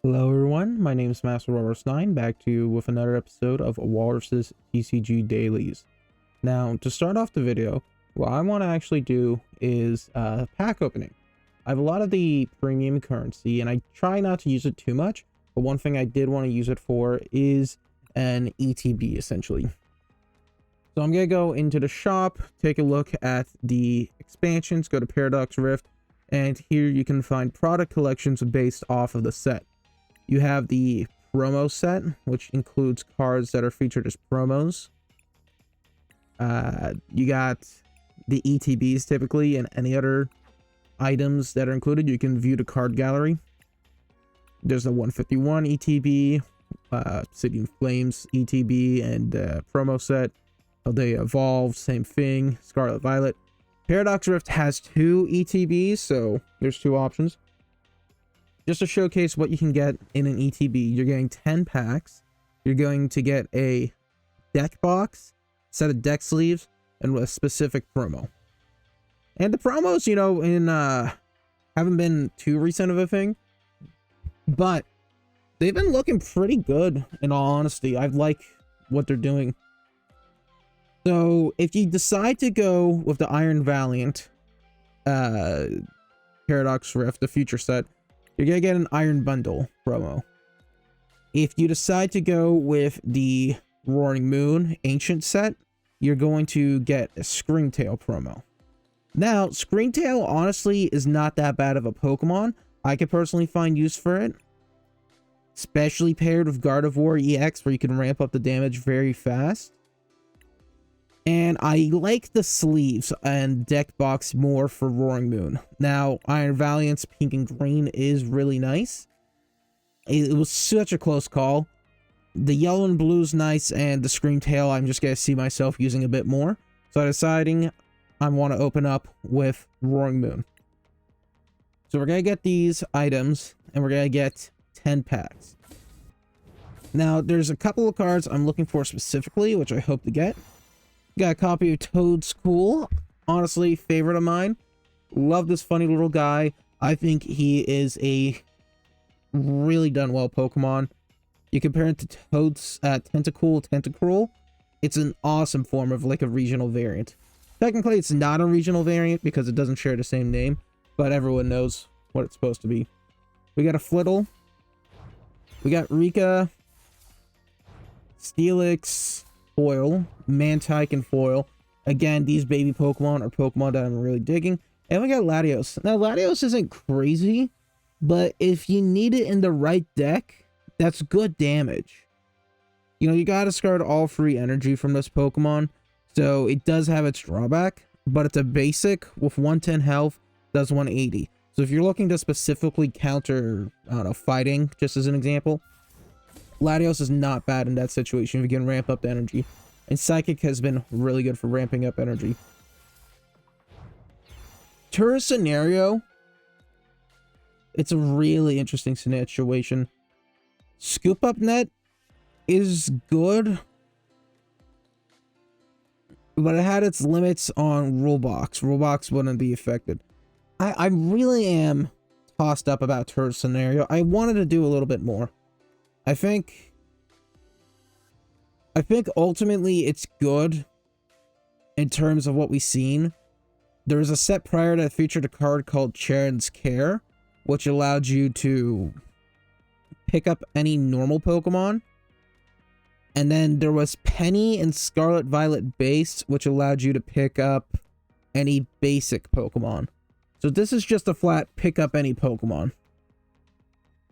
Hello everyone, my name is Master Walrus 9, back to you with another episode of Walrus's TCG Dailies. Now, to start off the video, what I want to actually do is pack opening. I have a lot of the premium currency, and I try not to use it too much, but one thing I did want to use it for is an ETB, essentially. So I'm going to go into the shop, take a look at the expansions, go to Paradox Rift, and here you can find product collections based off of the set. You have the promo set, which includes cards that are featured as promos. You got the ETBs typically, and any other items that are included. You can view the card gallery. There's the 151 ETB, City in Flames ETB, and promo set. They Evolve, same thing. Scarlet Violet. Paradox Rift has 2 ETBs, so there's 2 options. Just to showcase what you can get in an ETB, you're getting 10 packs. You're going to get a deck box, set of deck sleeves, and a specific promo. And the promos, you know, haven't been too recent of a thing, but they've been looking pretty good, in all honesty. I like what they're doing. So if you decide to go with the Iron Valiant Paradox Rift, the future set, you're going to get an Iron Bundle promo. If you decide to go with the Roaring Moon Ancient set, you're going to get a Screamtail promo. Now, Screamtail honestly is not that bad of a Pokemon. I could personally find use for it, especially paired with Gardevoir EX, where you can ramp up the damage very fast. And I like the sleeves and deck box more for Roaring Moon. Now, Iron Valiant's pink and green is really nice. It was such a close call. The yellow and blue is nice, and the Screamtail I'm just going to see myself using a bit more. So I'm deciding I want to open up with Roaring Moon. So we're going to get these items, and we're going to get 10 packs. Now, there's a couple of cards I'm looking for specifically, which I hope to get. Got a copy of Toadstool. Honestly, favorite of mine. Love this funny little guy. I think he is a really done well Pokemon. You compare it to Toad's Tentacruel. It's an awesome form of like a regional variant. Technically, it's not a regional variant because it doesn't share the same name, but everyone knows what it's supposed to be. We got a Flittle. We got Rika, Steelix, foil, Mantike, and foil. Again, these baby Pokemon are Pokemon that I'm really digging. And we got Latios. Now, Latios isn't crazy, but if you need it in the right deck, that's good damage. You know, you gotta discard all free energy from this Pokemon, so it does have its drawback, but it's a basic with 110 health, does 180. So if you're looking to specifically counter, I don't know, fighting, just as an example, Latios is not bad in that situation if you can ramp up the energy. And Psychic has been really good for ramping up energy. Tourist Scenario, it's a really interesting situation. Scoop Up Net is good, but it had its limits on Rulebox. Rulebox wouldn't be affected. I really am tossed up about Tourist Scenario. I wanted to do a little bit more. I think ultimately it's good in terms of what we've seen. There was a set prior that featured a card called Charon's Care, which allowed you to pick up any normal Pokemon. And then there was Penny and Scarlet Violet Base, which allowed you to pick up any basic Pokemon. So this is just a flat pick up any Pokemon.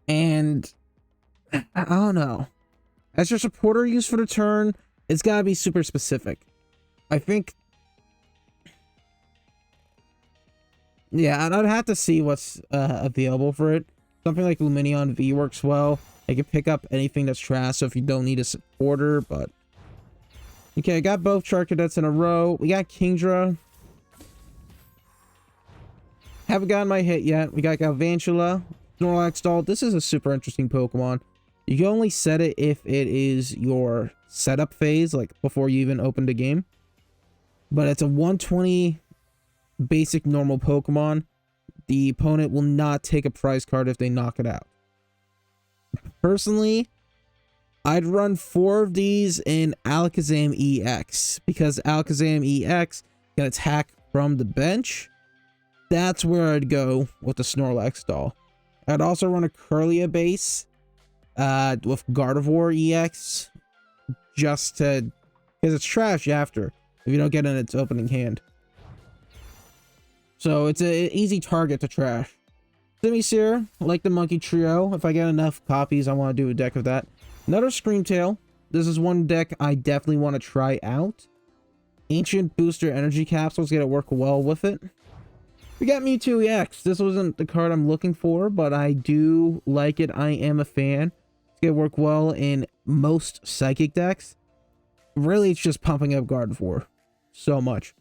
And I don't know. As your supporter use for the turn, it's gotta be super specific. I think... yeah, I'd have to see what's available for it. Something like Lumineon V works well. I can pick up anything that's trash, so if you don't need a supporter, but... okay, I got both Charcadets in a row. We got Kingdra. Haven't gotten my hit yet. We got Galvantula. Snorlax Doll. This is a super interesting Pokemon. You can only set it if it is your setup phase, like before you even open the game. But it's a 120 basic normal Pokemon. The opponent will not take a prize card if they knock it out. Personally, I'd run 4 of these in Alakazam EX because Alakazam EX can attack from the bench. That's where I'd go with the Snorlax doll. I'd also run a Kirlia base with Gardevoir EX just to, because it's trash after if you don't get in its opening hand. So it's an easy target to trash. Simisear, like the Monkey Trio. If I get enough copies, I want to do a deck of that. Another Screamtail. This is one deck I definitely want to try out. Ancient Booster Energy Capsules gonna work well with it. We got Mewtwo EX. This wasn't the card I'm looking for, but I do like it. I am a fan. It's gonna work well in most Psychic decks. Really, it's just pumping up Gardevoir so much.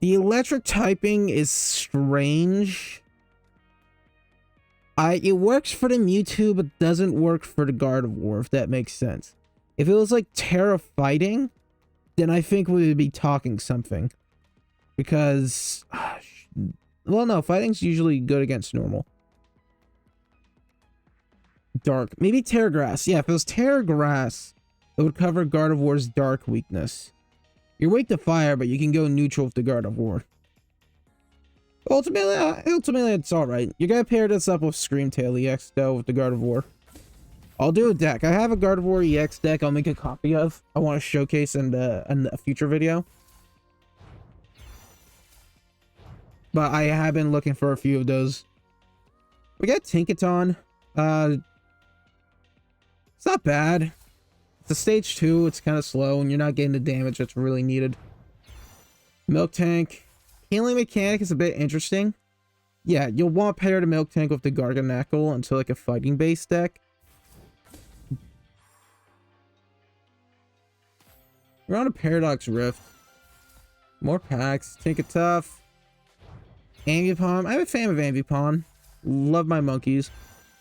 The electric typing is strange. It works for the Mewtwo, but doesn't work for the Gardevoir, if that makes sense. If it was like Terra Fighting, then I think we would be talking something. Because, well, no, Fighting's usually good against normal. Dark. Maybe Terra Grass. Yeah, if it was Terra Grass, it would cover Gardevoir's dark weakness. You're weak to fire, but you can go neutral with the Gardevoir. Ultimately, it's alright. You're gonna pair this up with Screamtail EX, though, with the Gardevoir. I'll do a deck. I have a Gardevoir EX deck I'll make a copy of. I want to showcase in a future video. But I have been looking for a few of those. We got Tinkaton. It's not bad. It's a stage 2. It's kind of slow, and you're not getting the damage that's really needed. Milk Tank. Healing mechanic is a bit interesting. Yeah, you'll want to pair the Milk Tank with the Garganacl into like a fighting base deck. We're on a Paradox Rift. More packs. Tinkatuff. Ambipom. I'm a fan of Ambipom. Love my monkeys.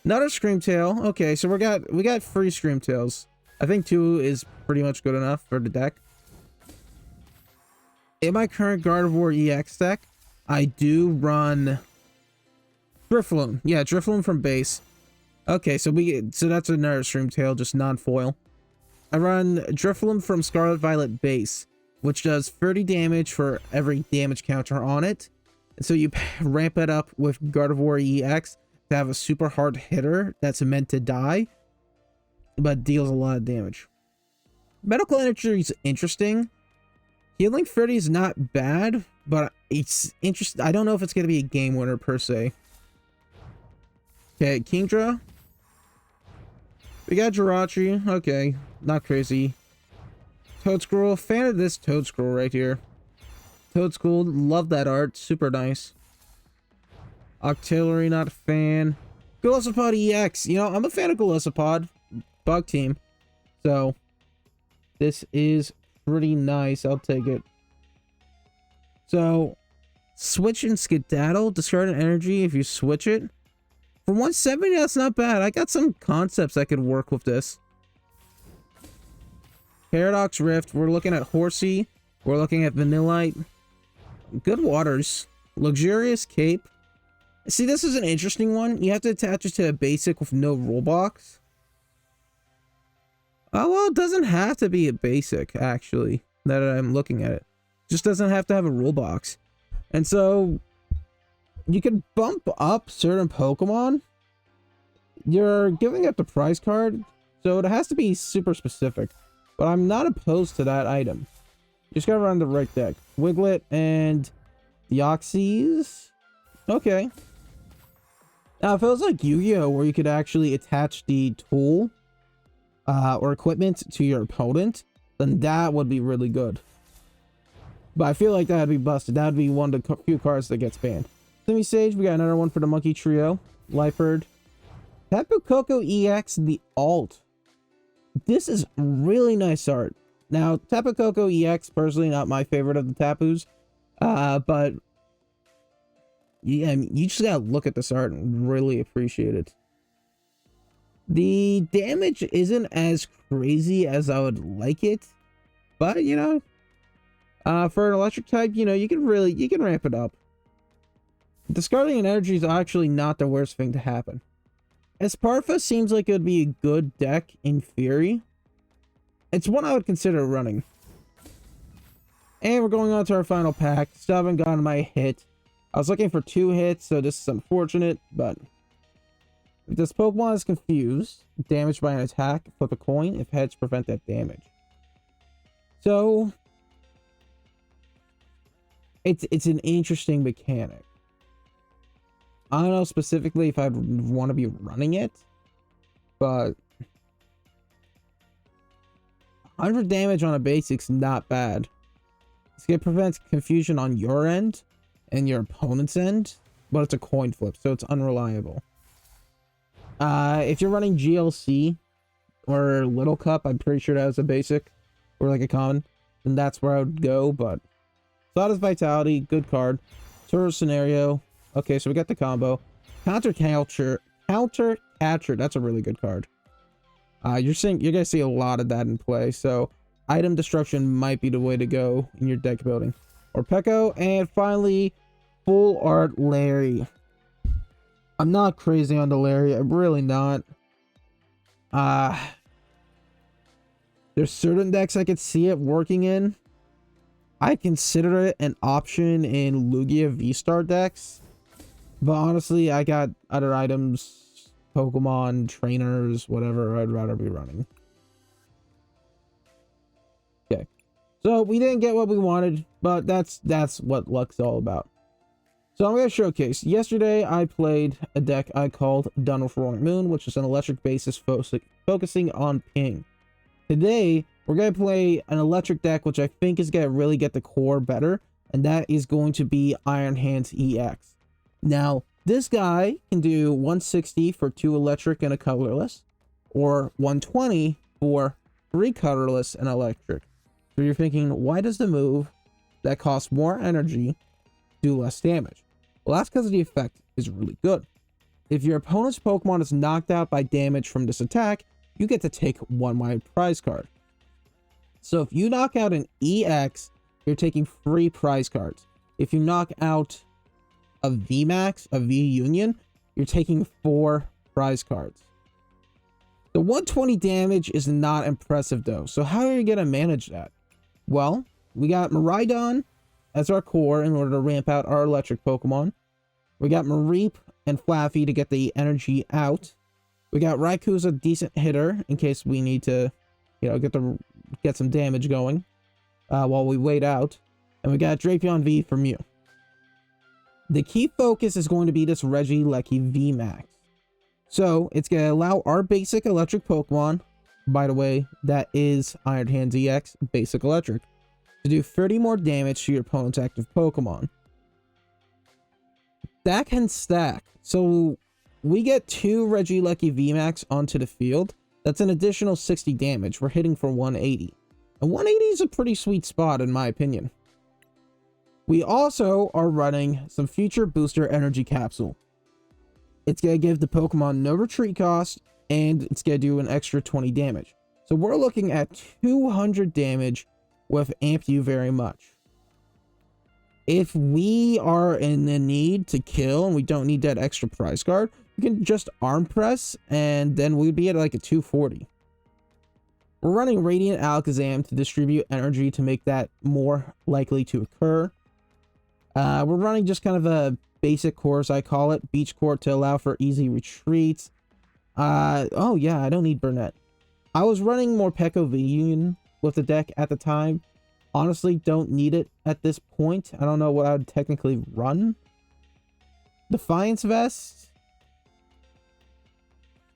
Another Screamtail. Okay, so we got 3 Screamtails. I think 2 is pretty much good enough for the deck. In my current Gardevoir EX deck, I do run Drifloon. Yeah, Drifloon from base. Okay, so that's another Screamtail, just non-foil. I run Drifloon from Scarlet Violet base, which does 30 damage for every damage counter on it. And so you ramp it up with Gardevoir EX to have a super hard hitter that's meant to die, but deals a lot of damage. Medical Energy is interesting. Healing 30 is not bad, but it's interesting. I don't know if it's going to be a game winner per se. Okay, Kingdra. We got Jirachi. Okay, not crazy. Toadscroll. Fan of this Toadscroll right here. Toadscroll. Love that art. Super nice. Octillery, not a fan. Golisopod EX. You know, I'm a fan of Golisopod. Bug team. So, this is pretty nice. I'll take it. So, switch and Skedaddle. Discard an energy if you switch it. For 170, that's not bad. I got some concepts that could work with this. Paradox Rift. We're looking at Horsey. We're looking at Vanillite. Good Waters. Luxurious Cape. See, this is an interesting one. You have to attach it to a basic with no rule box. Oh, well, it doesn't have to be a basic, actually, now that I'm looking at it. It just doesn't have to have a rule box. And so, you can bump up certain Pokemon. You're giving up the prize card, so it has to be super specific. But I'm not opposed to that item. You just gotta run the right deck. Wiglet and Deoxys. Okay. Now, if it was like Yu-Gi-Oh! Where you could actually attach the tool or equipment to your opponent, then that would be really good. But I feel like that'd be busted. That'd be one of the few cards that gets banned. Semi-Sage, we got another one for the Monkey Trio. Liferd. Tapu Koko EX, the alt. This is really nice art. Now, Tapu Koko EX, personally not my favorite of the Tapus. But yeah, you just gotta look at this art and really appreciate it. The damage isn't as crazy as I would like it, but you know, for an electric type, you know, you can ramp it up. Discarding an energy is actually not the worst thing to happen. Esparfa seems like it would be a good deck in theory. It's one I would consider running. And we're going on to our final pack. Still haven't gotten my hit. I was looking for 2 hits, so this is unfortunate, but if this Pokemon is confused, damaged by an attack, flip a coin. If heads, prevent that damage. So it's an interesting mechanic. I don't know specifically if I'd want to be running it, but 100 damage on a basic's not bad. It prevents confusion on your end and your opponent's end, but it's a coin flip, so it's unreliable. If you're running GLC or Little Cup, I'm pretty sure that was a basic or like a common, then that's where I would go. But Thought is Vitality, good card. Tourist Scenario. Okay, so we got the combo. Counter Catcher. That's a really good card. You're gonna see a lot of that in play. So Item Destruction might be the way to go in your deck building. Or Pekko, and finally, Full Art Larry. I'm not crazy on the Larry. I'm really not. There's certain decks I could see it working in. I consider it an option in Lugia V-Star decks. But honestly, I got other items, Pokemon, trainers, whatever I'd rather be running. Okay. So we didn't get what we wanted, but that's what luck's all about. So I'm going to showcase. Yesterday, I played a deck I called Done with Roaring Moon, which is an electric basis focusing on ping. Today, we're going to play an electric deck, which I think is going to really get the core better, and that is going to be Iron Hands EX. Now, this guy can do 160 for 2 electric and a colorless, or 120 for 3 colorless and electric. So you're thinking, why does the move that costs more energy do less damage? Well, that's because the effect is really good. If your opponent's Pokemon is knocked out by damage from this attack, you get to take 1 white prize card. So if you knock out an EX, you're taking 3 prize cards. If you knock out a VMax, a V Union, you're taking 4 prize cards. The 120 damage is not impressive though. So how are you going to manage that? Well, we got Miraidon as our core in order to ramp out our electric Pokemon. We got Mareep and Flaffy to get the energy out. We got Raikou's a decent hitter in case we need to, get some damage going while we wait out. And we got Drapion V for Mew. The key focus is going to be this Regileki VMax. So it's going to allow our basic electric Pokemon, by the way, that is Iron Hands EX, basic electric, to do 30 more damage to your opponent's active Pokemon. That can stack. So we get 2 Regileki VMax onto the field. That's an additional 60 damage. We're hitting for 180. And 180 is a pretty sweet spot in my opinion. We also are running some future booster energy capsule. It's going to give the Pokemon no retreat cost, and it's going to do an extra 20 damage. So we're looking at 200 damage with Amp You very much. If we are in the need to kill and we don't need that extra prize card, we can just arm press and then we'd be at like a 240. We're running Radiant Alakazam to distribute energy to make that more likely to occur. We're running just kind of a basic core, as I call it, Beach Court, to allow for easy retreats. Oh yeah, I don't need Burnett. I was running more Pekko V Union with the deck at the time. Honestly, don't need it at this point. I don't know what I would technically run. Defiance Vest.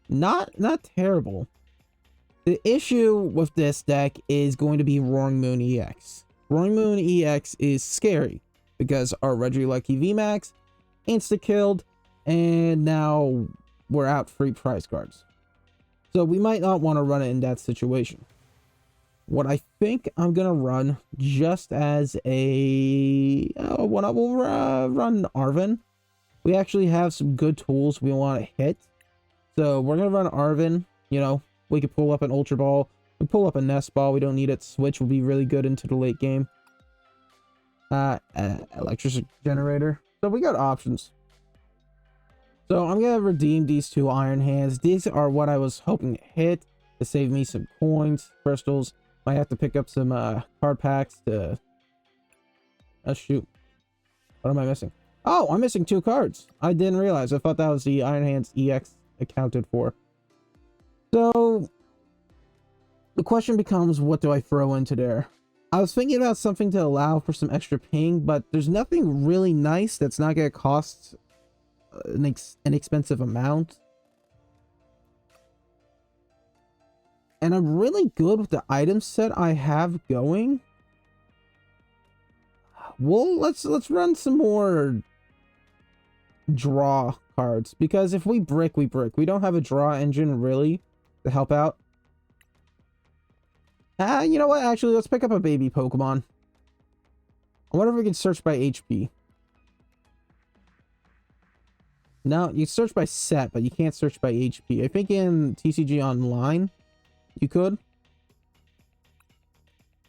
Not terrible. The issue with this deck is going to be Roaring Moon EX. Roaring Moon EX is scary because our Regileki VMax insta-killed, and now we're out 3 prize cards. So we might not want to run it in that situation. What I think I'm going to run just as a... we'll run Arven. We actually have some good tools we want to hit. So we're going to run Arven. We could pull up an Ultra Ball. We pull up a Nest Ball. We don't need it. Switch will be really good into the late game. Electric Generator. So we got options. So I'm gonna redeem these 2 Iron Hands. These are what I was hoping to hit to save me some coins, crystals. Might have to pick up some card packs to... Oh shoot. What am I missing? Oh, I'm missing 2 cards. I didn't realize. I thought that was the Iron Hands EX accounted for. So the question becomes, what do I throw into there? I was thinking about something to allow for some extra ping, but there's nothing really nice that's not going to cost an expensive amount. And I'm really good with the item set I have going. Well, let's run some more draw cards, because if we brick, we brick. We don't have a draw engine really to help out. You know what? Actually, let's pick up a baby Pokemon. I wonder if we can search by HP. No, you search by set, but you can't search by HP. I think in TCG Online, you could.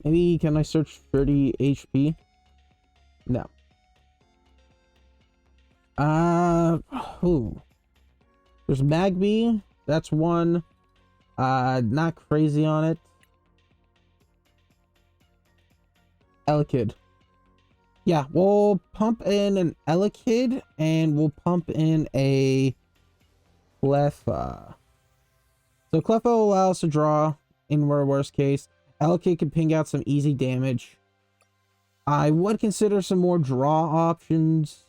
Maybe, can I search 30 HP? No. There's Magby. That's one. Not crazy on it. Elekid. Yeah, we'll pump in an Elekid and we'll pump in a Cleffa. So Cleffa will allow us to draw in worst case. Elekid can ping out some easy damage. I would consider some more draw options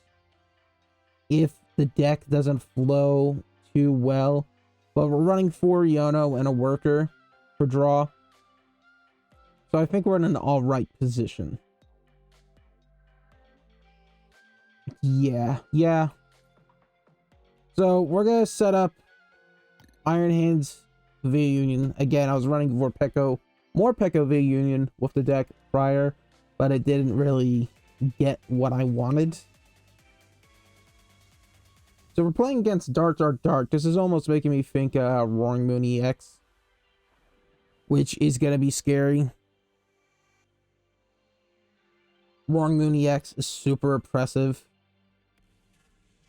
if the deck doesn't flow too well. But we're running 4 Yono and a worker for draw. So I think we're in an alright position. Yeah. So we're going to set up Iron Hands via Union. Again, I was running more Peko via Union with the deck prior, but it didn't really get what I wanted. So we're playing against Dark. This is almost making me think Roaring Moon EX, which is going to be scary. Roaring Moon EX is super oppressive.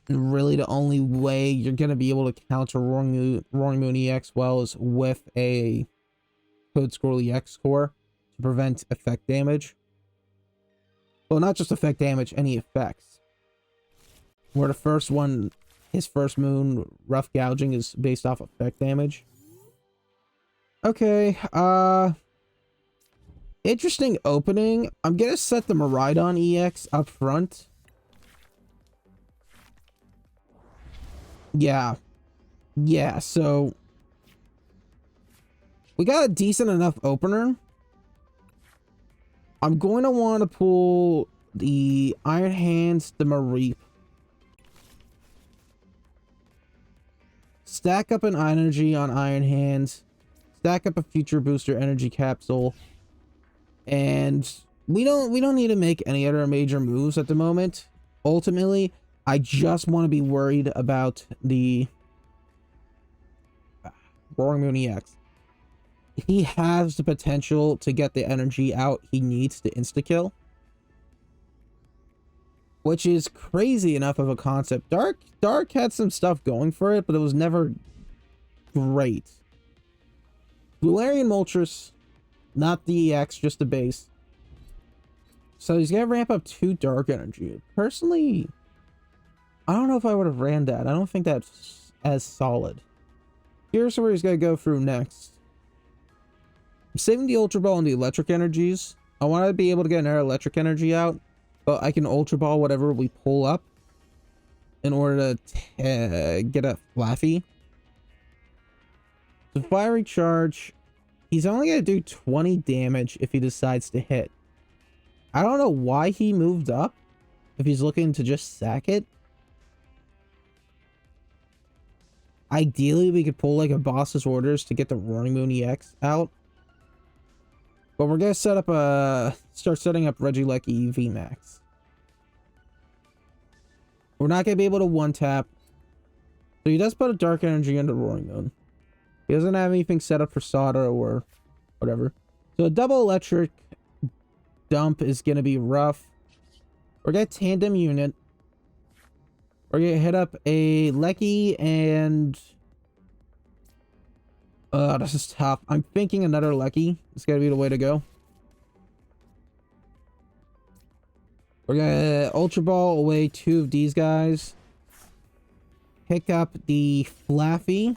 And really the only way you're going to be able to counter Roaring Moon EX well is with a Code Scroll EX core to prevent effect damage. Well, not just effect damage, any effects. Where the first one, his first moon, Rough Gouging, is based off effect damage. Okay, interesting opening. I'm gonna set the Miraidon EX up front. Yeah, so we got a decent enough opener. I'm going to want to pull the Iron Hands, the Mareep. Stack up an energy on Iron Hands. Stack up a Future Booster Energy Capsule. And we don't need to make any other major moves at the moment. Ultimately, I just want to be worried about the Roaring Moon EX. He has the potential to get the energy out he needs to insta-kill. Which is crazy enough of a concept. Dark had some stuff going for it, but it was never great. Galarian Moltres, not the EX, just the base. So he's gonna ramp up 2 Dark Energy. Personally, I don't know if I would have ran that. I don't think that's as solid. Here's where he's gonna go through next. I'm saving the Ultra Ball and the Electric Energies. I want to be able to get another Electric Energy out, but I can Ultra Ball whatever we pull up in order to get a Flaffy. The Fiery Charge, he's only going to do 20 damage if he decides to hit. I don't know why he moved up, if he's looking to just sack it. Ideally, we could pull like a Boss's Orders to get the Roaring Moon EX out. But we're gonna start setting up Regileki VMax. We're not gonna be able to one-tap. So he does put a Dark Energy into Roaring Moon. He doesn't have anything set up for Sada or whatever. So a double electric dump is gonna be rough. We're gonna tandem unit. We're gonna hit up a Lecky and this is tough. I'm thinking another Lecky. It's gotta be the way to go. We're gonna Ultra Ball away 2 of these guys. Pick up the Flaffy.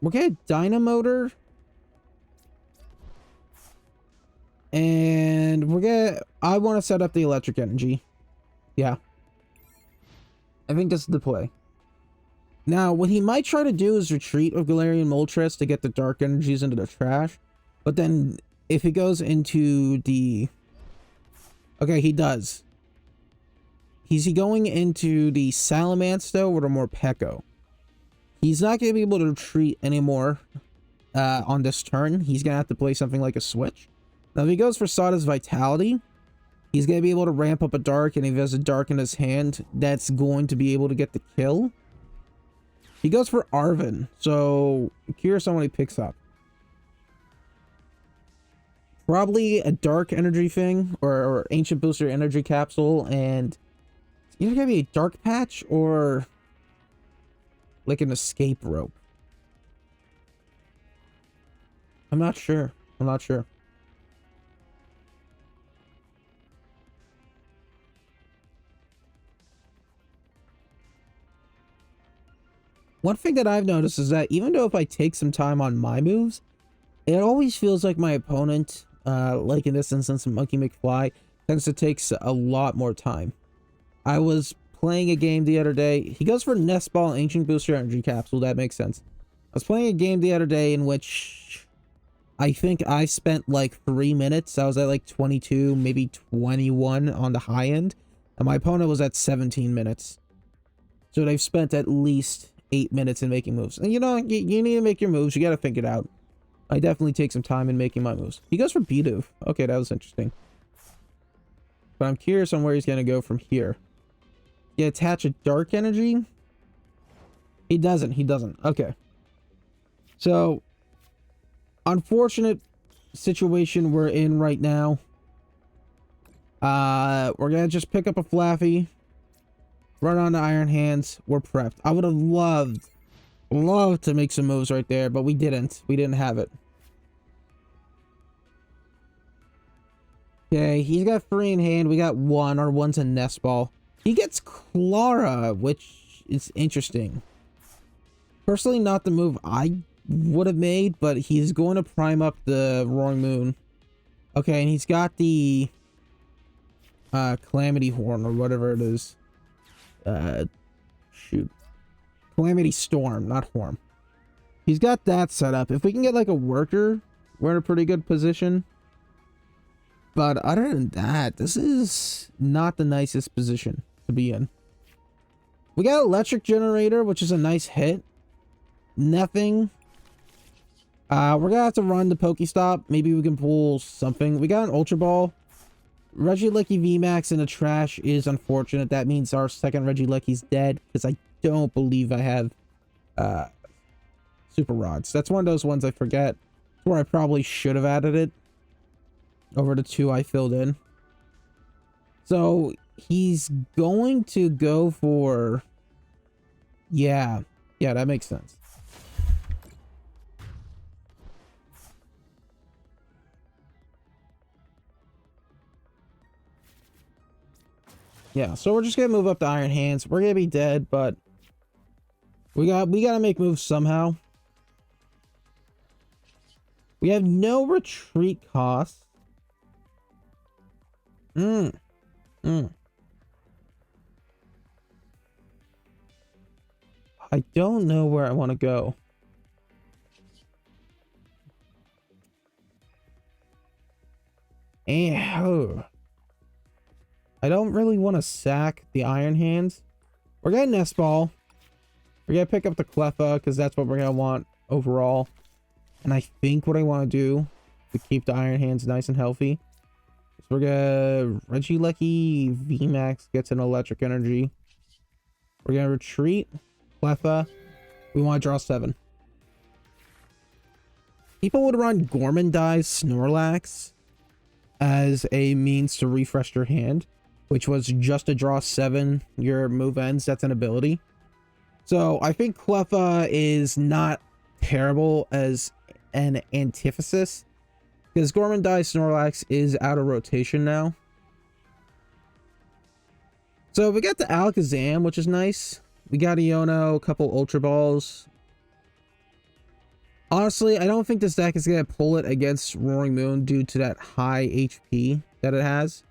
We're gonna Dynamotor. And we're gonna... I want to set up the Electric Energy. Yeah. I think this is the play. Now, what he might try to do is retreat with Galarian Moltres to get the Dark Energies into the trash. But then, if he goes into the... Okay, he does. Is he going into the Salamence, though, or the Morpeko? He's not going to be able to retreat anymore on this turn. He's going to have to play something like a Switch. Now, if he goes for Sawdust Vitality, he's going to be able to ramp up a Dark, and if he has a Dark in his hand, that's going to be able to get the kill. He goes for Arven, so I'm curious on what he picks up. Probably a Dark Energy thing, or Ancient Booster Energy Capsule, and it's either going to be a Dark Patch, or like an Escape Rope. I'm not sure. I'm not sure. One thing that I've noticed is that even though if I take some time on my moves, it always feels like my opponent, like in this instance, Monkey McFly, tends to take a lot more time. I was playing a game the other day. He goes for Nest Ball, Ancient Booster Energy Capsule. That makes sense. I was playing a game the other day in which I think I spent like 3 minutes. I was at like 22, maybe 21 on the high end. And my opponent was at 17 minutes. So they've spent at least 8 minutes in making moves. And you know, you need to make your moves. You got to think it out. I definitely take some time in making my moves. He goes for Bidoof. Okay, that was interesting. But I'm curious on where he's going to go from here. He attach a Dark Energy? He doesn't. He doesn't. Okay. So, unfortunate situation we're in right now. We're going to just pick up a Flaffy. Run on the Iron Hands. We're prepped. I would have loved to make some moves right there, but we didn't. We didn't have it. Okay, he's got 3 in hand. We got 1. Our 1's a Nest Ball. He gets Clara, which is interesting. Personally, not the move I would have made, but he's going to prime up the Roaring Moon. Okay, and he's got the Calamity Horn, or whatever it is. Shoot. Calamity Storm, not Horn. He's got that set up. If we can get like a worker, we're in a pretty good position. But other than that, this is not the nicest position to be in. We got Electric Generator, which is a nice hit. Nothing. We're gonna have to run the Pokestop. Maybe we can pull something. We got an Ultra Ball. Regileki VMax in the trash is unfortunate. That means our second Regileki's dead, because I don't believe I have Super Rods. That's one of those ones I forget. It's where I probably should have added it over the 2 I filled in. So he's going to go for... Yeah, that makes sense. Yeah, so we're just gonna move up the Iron Hands. We're gonna be dead, but we gotta make moves somehow. We have no retreat costs. I don't know where I want to go. I don't really want to sack the Iron Hands. We're gonna Nest Ball. We're gonna pick up the Cleffa, because that's what we're gonna want overall. And I think what I want to do to keep the Iron Hands nice and healthy is we're gonna... Regileki VMax gets an Electric Energy. We're gonna retreat. Cleffa. We want to draw 7. People would run Gorman Dies Snorlax. as a means to refresh your hand, which was just to draw 7 your move ends. That's an ability. So I think Cleffa is not terrible as an antithesis, because Gormandai Snorlax is out of rotation now. So we got the Alakazam, which is nice. We got Iono, a couple Ultra Balls. Honestly, I don't think this deck is going to pull it against Roaring Moon due to that high HP that it has.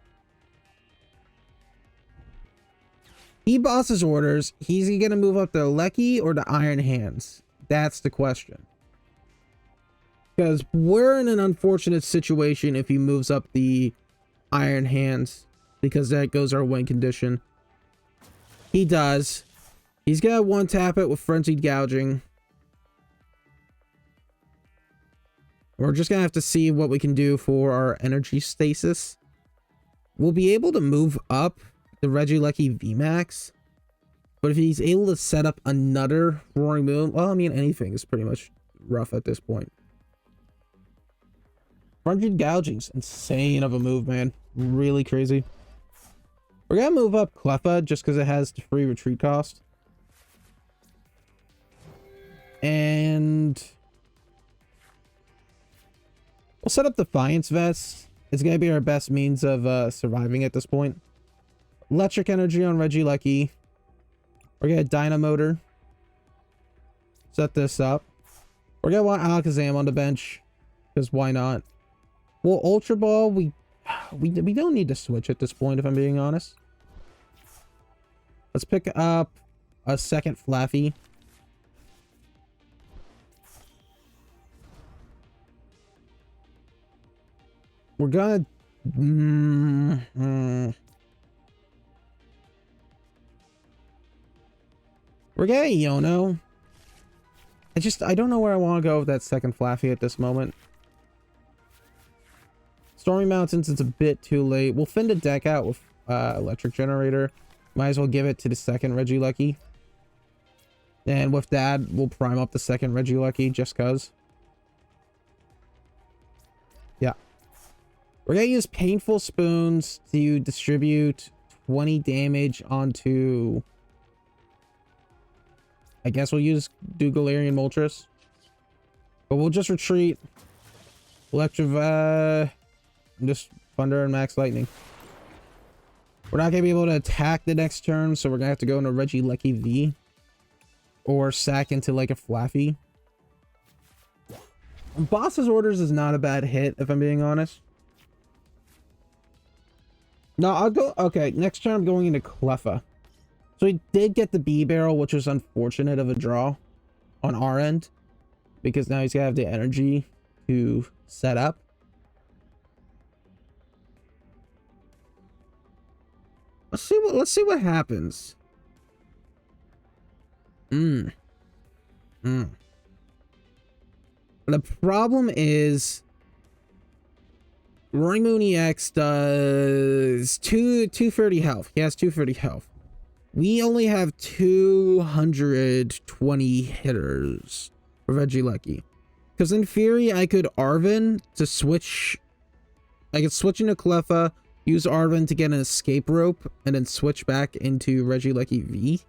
He bosses orders. He's going to move up to Lecky or the Iron Hands. That's the question. Because we're in an unfortunate situation if he moves up the Iron Hands, because that goes our win condition. He does. He's going to one-tap it with Frenzied Gouging. We're just going to have to see what we can do for our energy stasis. We'll be able to move up the Regileki VMax. But if he's able to set up another Roaring Moon, well, I mean, anything is pretty much rough at this point. Frenzied Gouging's insane of a move, man. Really crazy. We're going to move up Cleffa just because it has the free retreat cost. And we'll set up Defiance Vest. It's going to be our best means of surviving at this point. Electric Energy on Regileki. We're going to Dynamotor. Set this up. We're going to want Alakazam on the bench, because why not? Well, Ultra Ball, we don't need to switch at this point, if I'm being honest. Let's pick up a second Flaffy. We're gonna... We're getting Iono. I don't know where I want to go with that second Flaffy at this moment. Stormy Mountains, it's a bit too late. We'll thin the deck out with Electric Generator. Might as well give it to the second Regileki. And with that, we'll prime up the second Regileki just cause. Yeah. We're gonna use Painful Spoons to distribute 20 damage onto... I guess we'll use Galarian Moltres. But we'll just retreat. Just Thunder and Max Lightning. We're not going to be able to attack the next turn, so we're going to have to go into Regileki V. Or sack into like a Flaffy. Boss's Orders is not a bad hit, if I'm being honest. No, I'll go... Okay, next turn I'm going into Cleffa. So he did get the B-Barrel, which was unfortunate of a draw on our end. Because now he's going to have the energy to set up. Let's see what happens. The problem is Roaring Moon EX does 230 health. He has 230 health. We only have 220 hitters for Regileki. Because in theory, I could Arven to switch. I could switch into Cleffa, use Arven to get an escape rope, and then switch back into Regileki V.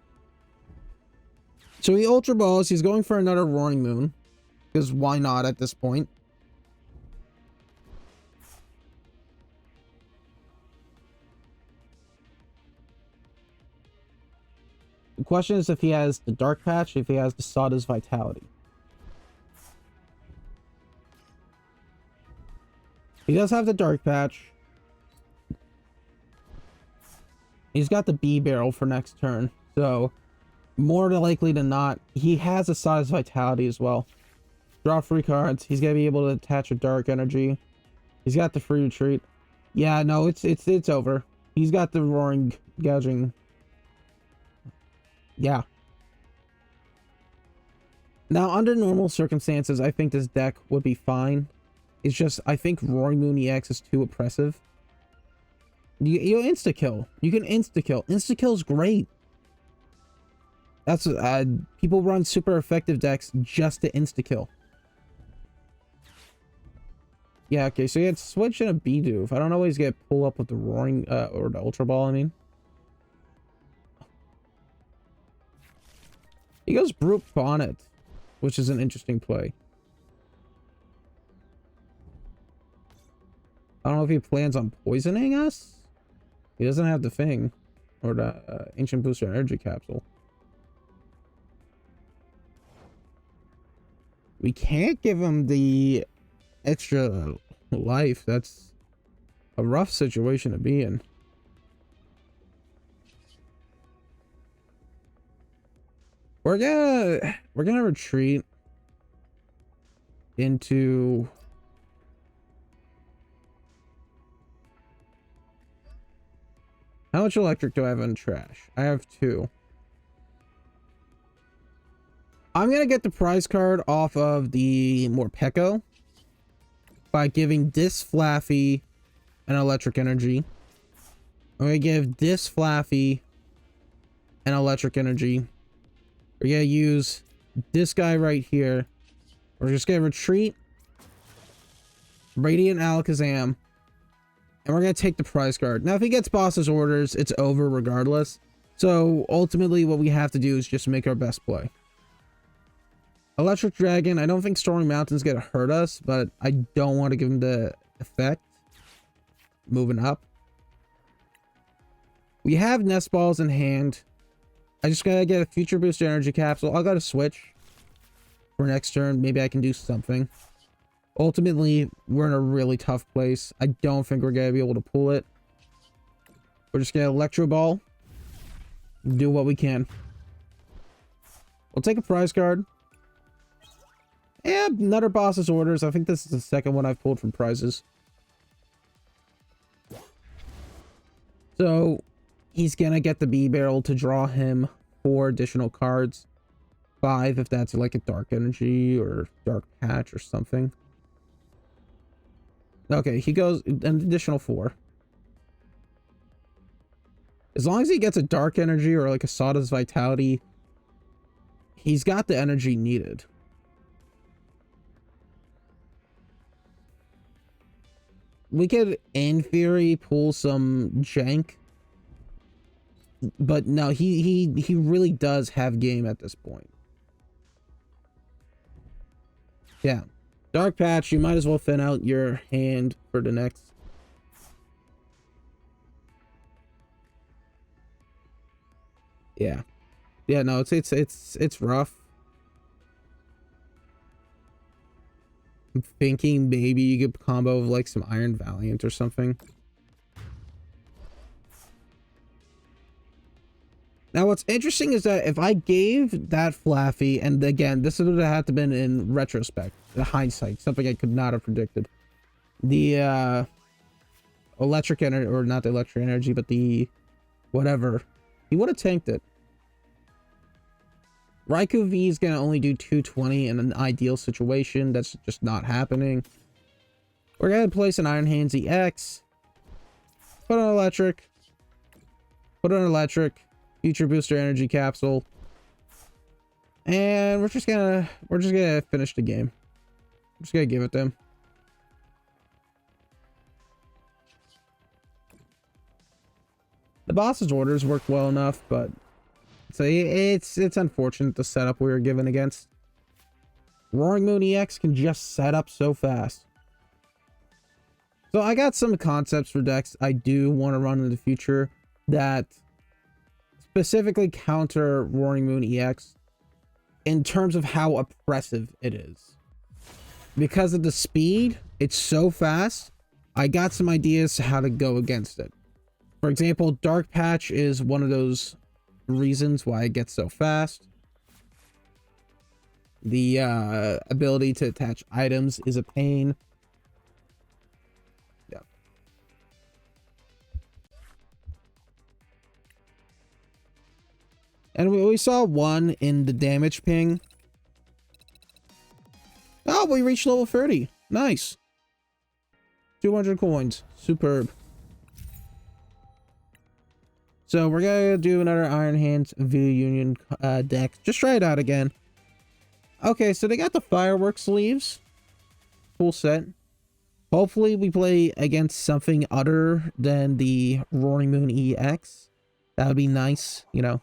So he Ultra Balls. He's going for another Roaring Moon. Because why not at this point? The question is if he has the Dark Patch, if he has the Sawdust Vitality. He does have the Dark Patch. He's got the B-Barrel for next turn. So, more likely than not, he has a Sawdust Vitality as well. Draw 3 cards. He's going to be able to attach a Dark Energy. He's got the free retreat. Yeah, no, it's over. He's got the Roaring Gouging. Yeah. Now, under normal circumstances, I think this deck would be fine. It's just, I think Roaring Moon EX is too oppressive. You insta-kill. You can insta-kill. Insta-kill's great. That's, people run super effective decks just to insta-kill. Yeah, okay, so he had Switch and a Bidoof. I don't always get pull up with the Roaring, or the Ultra Ball, I mean. He goes Brute Bonnet, which is an interesting play. I don't know if he plans on poisoning us. He doesn't have the thing. Or the Ancient Booster Energy Capsule. We can't give him the extra life. That's a rough situation to be in. We're gonna retreat into how much electric do I have in trash? I have 2. I'm gonna get the prize card off of the Morpeko by giving this Flaffy an electric energy. I'm gonna give this Flaffy an electric energy. We're gonna use this guy right here. We're just gonna retreat Radiant Alakazam, and we're gonna take the prize card. Now, if he gets boss's orders, it's over regardless. So ultimately, what we have to do is just make our best play. Electric Dragon. I don't think Storming Mountain's gonna hurt us, but I don't want to give him the effect. Moving up. We have Nest Balls in hand. I just gotta get a Future Booster Energy Capsule. I'll go to Switch for next turn. Maybe I can do something. Ultimately, we're in a really tough place. I don't think we're gonna be able to pull it. We're just gonna Electro Ball. Do what we can. We'll take a prize card. And another boss's orders. I think this is the second one I've pulled from prizes. So he's gonna get the B barrel to draw him 4 additional cards. 5 if that's like a Dark Energy or Dark Patch or something. Okay, he goes an additional 4. As long as he gets a Dark Energy or like a Sawdust Vitality, he's got the energy needed. We could, in theory, pull some jank. But no, he really does have game at this point. Yeah. Dark Patch, you might as well thin out your hand for the next. Yeah. Yeah, no, it's rough. I'm thinking maybe you could combo of like some Iron Valiant or something. Now, what's interesting is that if I gave that Flaffy, and again, this would have had to been in retrospect, in hindsight, something I could not have predicted. The electric energy, or not the electric energy, but the whatever, he would have tanked it. Raikou V is going to only do 220 in an ideal situation. That's just not happening. We're going to place an Iron Hands EX. Put on electric. Put on electric. Future Booster Energy Capsule. And we're just gonna finish the game. We're just gonna give it to him. The boss's orders worked well enough, but so it's unfortunate the setup we were given against. Roaring Moon EX can just set up so fast. So I got some concepts for decks I do want to run in the future that specifically counter Roaring Moon EX in terms of how oppressive it is. Because of the speed, it's so fast. I got some ideas to how to go against it. For example, Dark Patch is one of those reasons why it gets so fast. The ability to attach items is a pain. Yeah. And we saw one in the damage ping. Oh, we reached level 30. Nice. 200 coins. Superb. So we're gonna do another Iron Hands V Union deck. Just try it out again. Okay, so they got the fireworks sleeves. Cool set. Hopefully we play against something other than the Roaring Moon EX. That would be nice, you know.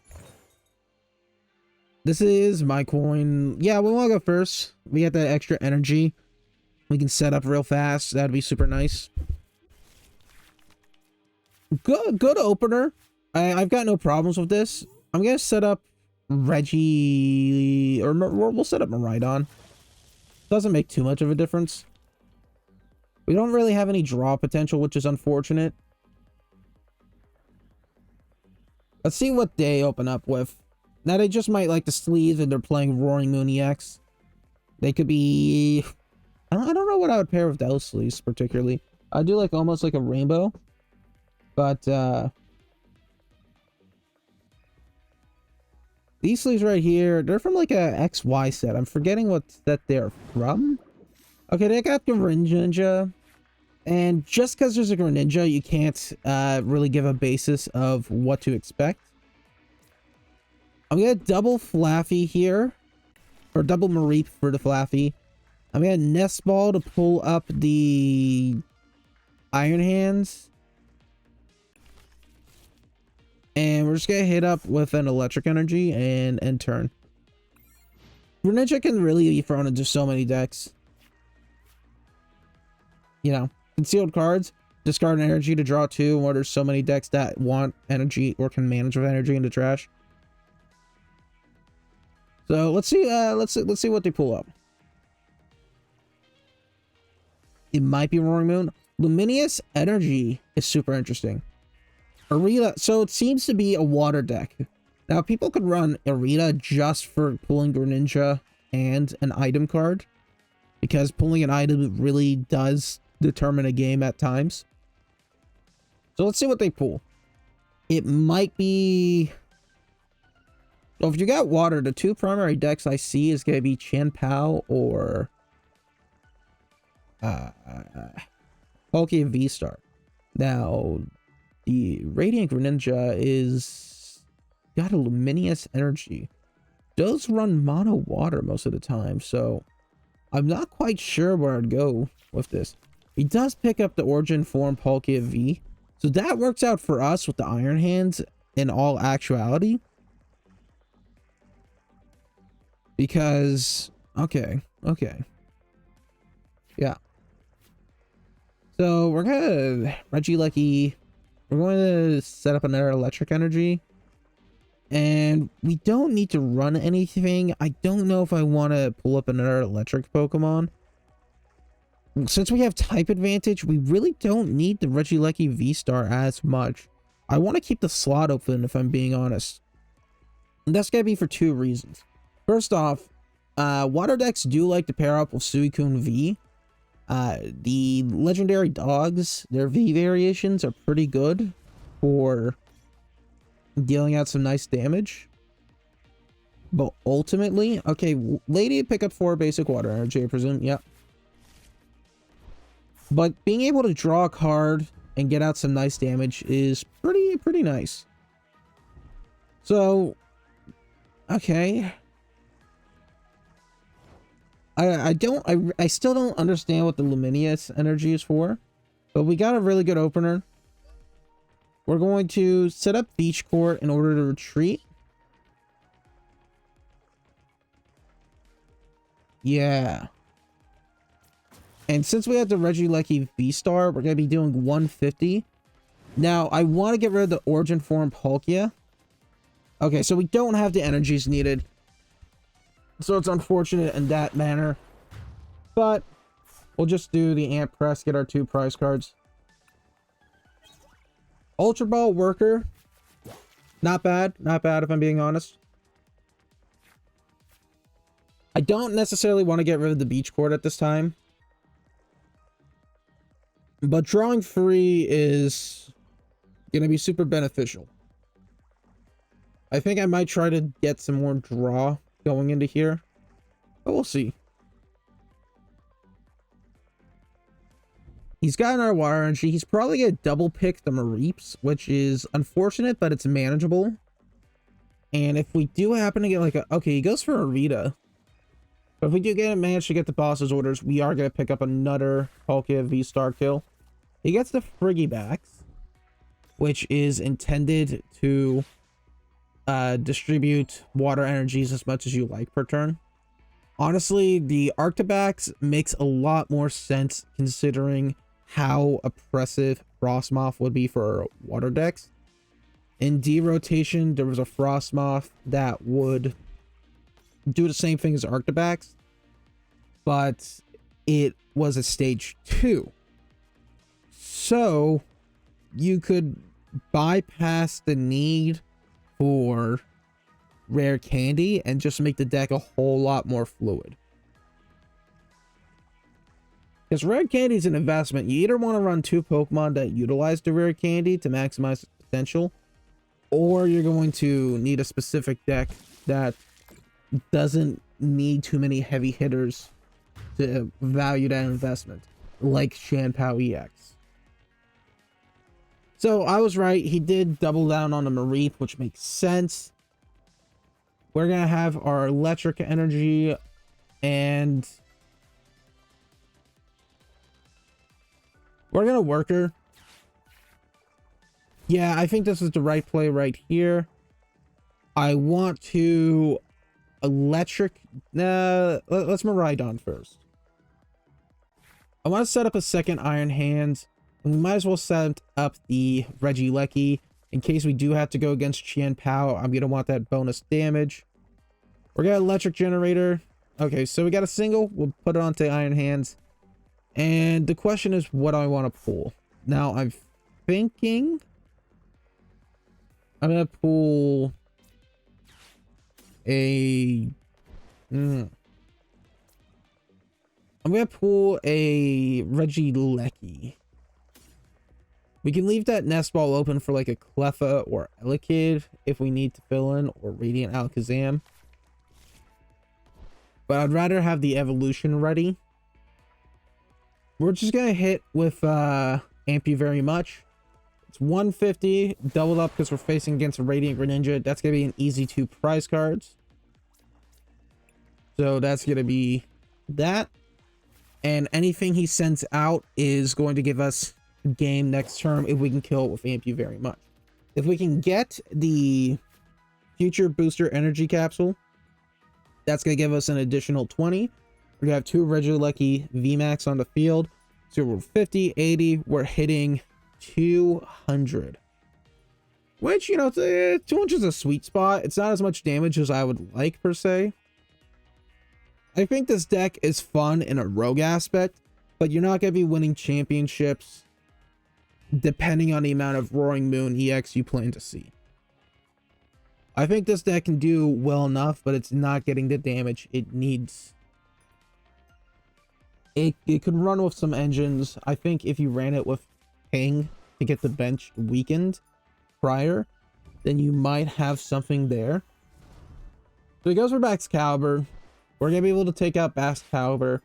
This is my coin. Yeah, we want to go first. We get that extra energy. We can set up real fast. That'd be super nice. Good opener. I've got no problems with this. I'm gonna set up Reggie, or we'll set up Maridon. Doesn't make too much of a difference. We don't really have any draw potential, which is unfortunate. Let's see what they open up with. Now they just might like the sleeves and they're playing Roaring Moon EX. They could be... I don't know what I would pair with those sleeves particularly. I do like almost like a rainbow. But these sleeves right here, they're from like a XY set. I'm forgetting what set they're from. Okay, they got Greninja. And just because there's a Greninja, you can't really give a basis of what to expect. I'm going to double Flaffy here. Or double Mareep for the Flaffy. I'm going to Nest Ball to pull up the Iron Hands. And we're just going to hit up with an Electric Energy and end turn. Greninja can really be thrown into so many decks. You know, concealed cards, discard an energy to draw 2, or there's so many decks that want energy or can manage with energy into trash. So let's see what they pull up. It might be Roaring Moon. Luminous Energy is super interesting. Arita, so it seems to be a water deck. Now people could run Arita just for pulling Greninja and an item card, because pulling an item really does determine a game at times. So let's see what they pull. It might be... Well, if you got water, the two primary decks I see is going to be Chien-Pao or Palkia V-Star. Now, the Radiant Greninja is got a Luminous Energy. Does run mono water most of the time, so I'm not quite sure where I'd go with this. He does pick up the Origin Form Palkia V, so that works out for us with the Iron Hands in all actuality. Because, okay. Yeah. So we're gonna Regileki. We're going to set up another Electric Energy. And we don't need to run anything. I don't know if I want to pull up another electric Pokemon. Since we have type advantage, we really don't need the Regileki V-Star as much. I want to keep the slot open if I'm being honest. And that's going to be for 2 reasons. First off, water decks do like to pair up with Suicune V. The legendary dogs, their V variations are pretty good for dealing out some nice damage. But ultimately, okay, Lady pick up 4 basic water energy, I presume. Yep. But being able to draw a card and get out some nice damage is pretty nice. So, okay. I still don't understand what the Luminous Energy is for, but we got a really good opener. We're going to set up Beach Court in order to retreat. Yeah. And since we have the Regileki V-Star, we're going to be doing 150. Now, I want to get rid of the Origin Form Palkia. Okay, so we don't have the energies needed. So it's unfortunate in that manner. But we'll just do the Amp Press, get our 2 prize cards. Ultra Ball Worker. Not bad if I'm being honest. I don't necessarily want to get rid of the Beach Court at this time. But drawing 3 is going to be super beneficial. I think I might try to get some more draw going into here, but we'll see. He's got our water energy. He's probably gonna double pick the Mareeps, which is unfortunate, but it's manageable. And if we do happen to get like a... Okay, he goes for a Rita. But if we do manage to get the boss's orders, we are going to pick up another Palkia V-Star kill. He gets the Frigibax, which is intended to distribute water energies as much as you like per turn. Honestly, the Arctibax makes a lot more sense considering how oppressive Frostmoth would be for water decks. In D-rotation, there was a Frostmoth that would do the same thing as Arctibax, but it was a stage 2. So you could bypass the need for rare candy and just make the deck a whole lot more fluid. Because rare candy is an investment. You either want to run 2 Pokemon that utilize the rare candy to maximize its potential, or you're going to need a specific deck that doesn't need too many heavy hitters to value that investment, like Shanpao EX. So I was right. He did double down on the Mareep, which makes sense. We're going to have our electric energy and we're going to work her. Yeah, I think this is the right play right here. I want to electric. Let's Miraidon first. I want to set up a second Iron Hands. We might as well set up the Regileki in case we do have to go against Qianpao. I'm going to want that bonus damage. We're going to electric generator. Okay, so we got a single. We'll put it onto Iron Hands. And the question is, what do I want to pull? Now, I'm thinking I'm going to pull a... I'm going to pull a Regileki. We can leave that nest ball open for like a Cleffa or Elekid if we need to fill in, or Radiant Alakazam. But I'd rather have the evolution ready. We're just going to hit with Amp You Very Much. It's 150, doubled up because we're facing against a Radiant Greninja. That's going to be an easy 2 prize cards. So that's going to be that. And anything he sends out is going to give us a game next turn if we can kill it with Amp You Very Much. If we can get the Future Booster Energy Capsule, that's going to give us an additional 20. We're going to have 2 Regileki VMax on the field. So we're 50, 80. We're hitting 200. Which, you know, 200 is a sweet spot. It's not as much damage as I would like, per se. I think this deck is fun in a rogue aspect, but you're not going to be winning championships depending on the amount of Roaring Moon EX you plan to see. I think this deck can do well enough, but it's not getting the damage it needs. It could run with some engines. I think if you ran it with Ping to get the bench weakened prior, then you might have something there. So he goes for Baxcalibur. We're going to be able to take out Baxcalibur.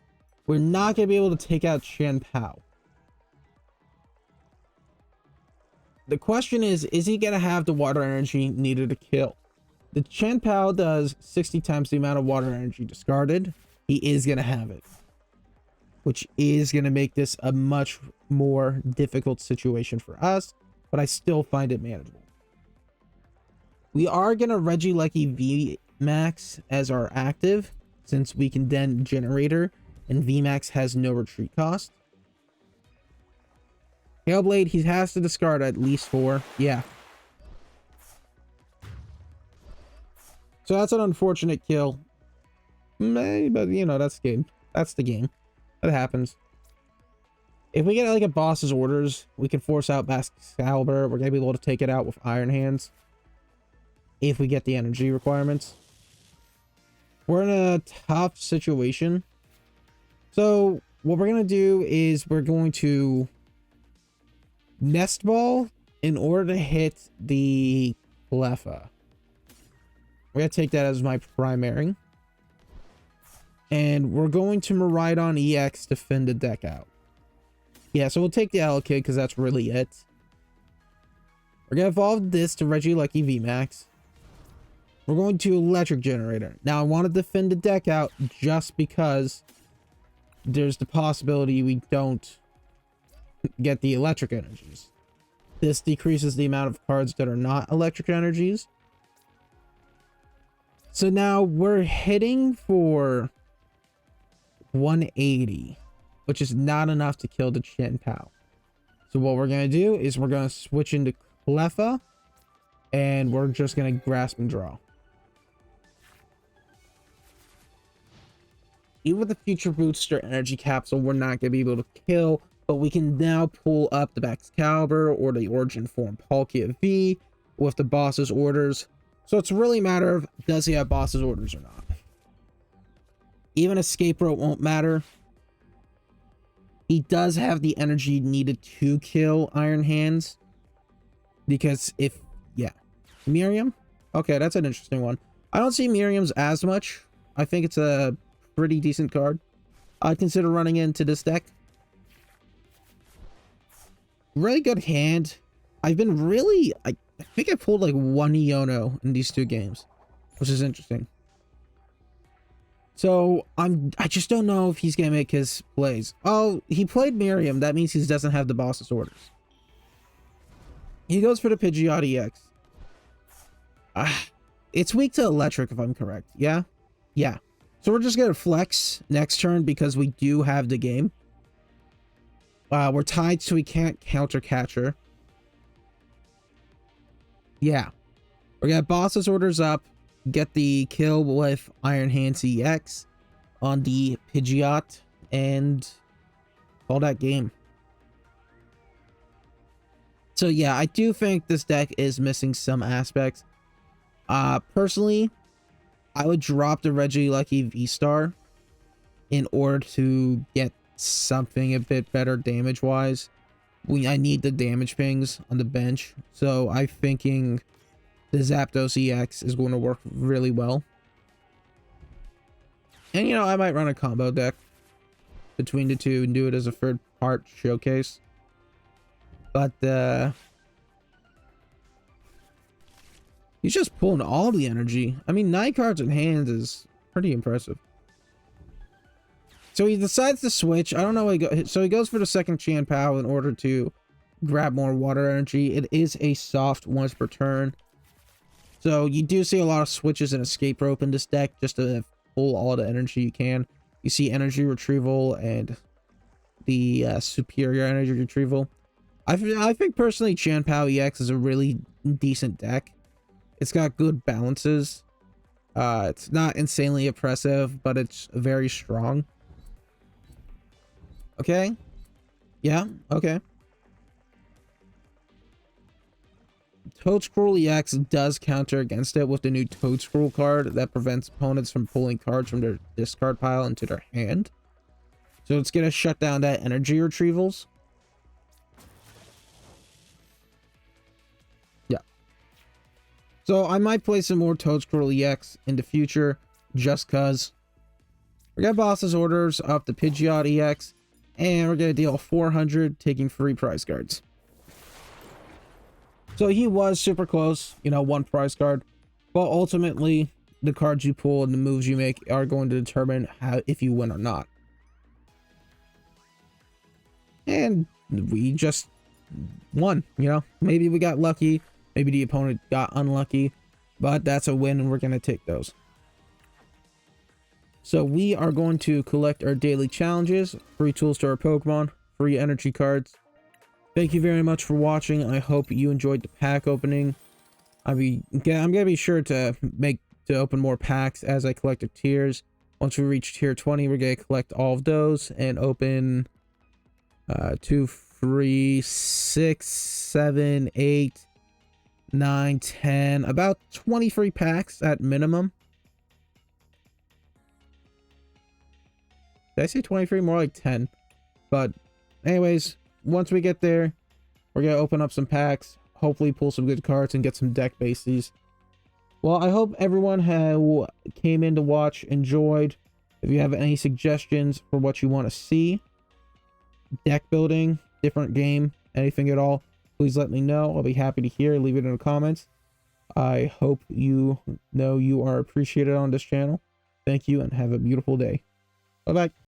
We're not going to be able to take out Qianpao. The question is he going to have the water energy needed to kill? The Qianpao does 60 times the amount of water energy discarded. He is going to have it, which is going to make this a much more difficult situation for us, but I still find it manageable. We are going to Regileki VMax as our active, since we can then Generator, and VMax has no retreat cost. Hailblade, he has to discard at least 4. Yeah. So that's an unfortunate kill. But, you know, that's the game. That's the game. That happens. If we get like a boss's orders, we can force out Baxcalibur. We're going to be able to take it out with Iron Hands. If we get the energy requirements. We're in a tough situation. So what we're going to do is we're going to Nest Ball in order to hit the Cleffa. We're going to take that as my primary. And we're going to Miraidon EX to thin the deck out. Yeah, so we'll take the Elekid because that's really it. We're going to evolve this to Regileki VMax. We're going to electric generator. Now, I wanted to thin the deck out just because there's the possibility we don't get the electric energies. This decreases the amount of cards that are not electric energies. So now we're hitting for 180, which is not enough to kill the Chen Pao. So what we're going to do is we're going to switch into Cleffa, and we're just going to grasp and draw. Even with the future booster energy capsule, we're not going to be able to kill, but we can now pull up the Excalibur or the Origin Form Palkia V with the boss's orders. So it's really a matter of, does he have boss's orders or not? Even Escape Rope won't matter. He does have the energy needed to kill Iron Hands. Because if, yeah. Miriam? Okay, that's an interesting one. I don't see Miriam's as much. I think it's a pretty decent card. I'd consider running into this deck. Really good hand. I've been really... I think I pulled like one Iono in these two games, which is interesting. So I just don't know if he's gonna make his plays. Oh, he played Miriam. That means he doesn't have the boss's orders. He goes for the Pidgeot EX. It's weak to electric, if I'm correct. Yeah? Yeah. So we're just gonna flex next turn because we do have the game. We're tied, so we can't counter Catcher. Yeah. We're gonna boss's orders up. Get the kill with Iron Hands EX on the Pidgeot and call that game. So yeah, I do think this deck is missing some aspects. Personally, I would drop the Regileki V-Star in order to get something a bit better damage-wise. I need the damage pings on the bench, so I'm thinking the Zapdos EX is going to work really well. And, you know, I might run a combo deck between the two and do it as a third part showcase. But, he's just pulling all the energy. I mean, 9 cards in hand is pretty impressive. So he decides to switch. I don't know. So he goes for the second Chen Pao in order to grab more water energy. It is a soft once per turn. So you do see a lot of switches and Escape Rope in this deck just to pull all the energy you can. You see energy retrieval and the superior energy retrieval. I think personally Chen Pao EX is a really decent deck. It's got good balances. It's not insanely oppressive, but it's very strong. Okay. Yeah, okay. Toadscroll EX does counter against it with the new Toadscroll card that prevents opponents from pulling cards from their discard pile into their hand. So it's going to shut down that energy retrievals. Yeah. So I might play some more Toadscroll EX in the future just because we got boss's orders up the Pidgeot EX and we're going to deal 400 taking free prize cards. So he was super close, you know, one prize card. But ultimately, the cards you pull and the moves you make are going to determine if you win or not. And we just won, you know. Maybe we got lucky. Maybe the opponent got unlucky. But that's a win and we're going to take those. So we are going to collect our daily challenges. Free tools to our Pokemon. Free energy cards. Thank you very much for watching. I hope you enjoyed the pack opening. I'm gonna be sure to open more packs as I collect the tiers. Once we reach tier 20, we're gonna collect all of those and open 2, 3, 6, 7, 8, 9, 10, about 23 packs at minimum. Did I say 23? More like 10. But anyways, once we get there, we're going to open up some packs, hopefully pull some good cards and get some deck bases. Well, I hope everyone who came in to watch enjoyed. If you have any suggestions for what you want to see, deck building, different game, anything at all, please let me know. I'll be happy to hear. Leave it in the comments. I hope you know you are appreciated on this channel. Thank you and have a beautiful day. Bye bye.